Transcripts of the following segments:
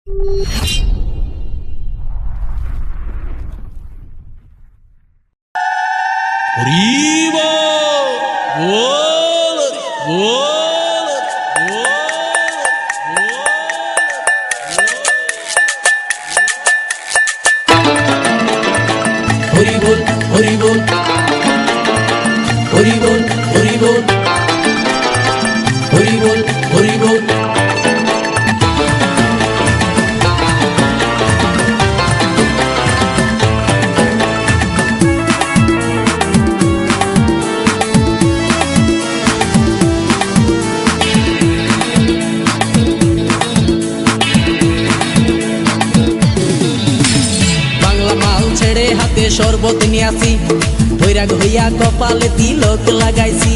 হরি বল হরি বল হরি বল হরি বল হরি বল হরি বল হাতে শরবত নিয়াছি বৈরাগ হইয়া কপালে তিলক লাগাইছি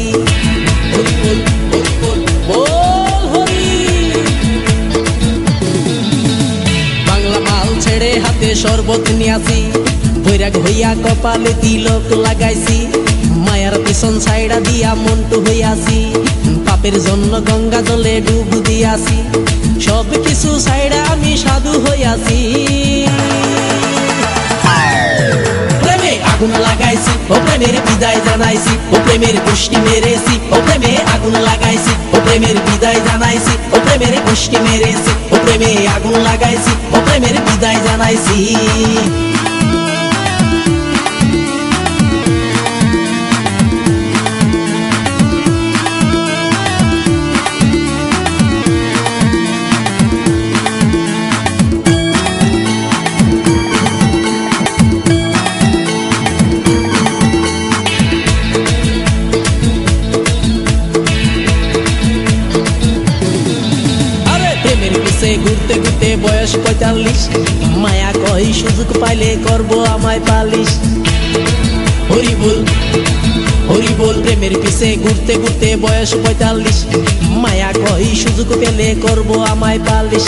হরি বল হরি বল বল হরি বাংলা মাল ছেড়ে হাতে শরবত নিয়াছি বৈরাগ হইয়া কপালে তিলক লাগাইছি মায়ার পিছন ছাইড়া দিয়া মন্টু হইয়াছি পাপের জন্য গঙ্গা জলে ডুব দিয়াছি সব কিছু ছাইড়া আমি সাধু হইয়াছি আগুন লাগাইছি ও প্রেমের বিদায় জানাইছি ও প্রেমের গোষ্ঠী মেরেছি ও প্রেমে আগুন লাগাইছি ও প্রেমের বিদায় জানাইছি ও প্রেমের গোষ্ঠী মেরেছি ও প্রেমে আগুন লাগাইছি ও প্রেমের বিদায় জানাইছি ঘুরতে ঘুরতে বয়স ৪৫ মায়া কই সুযোগ পাইলে করব আমায় পালিশ হরি বল হরি বল প্রেমের পিছে ঘুরতে ঘুরতে বয়স ৪৫ মায়া কই সুযোগ পেলে করব আমায় পালিশ।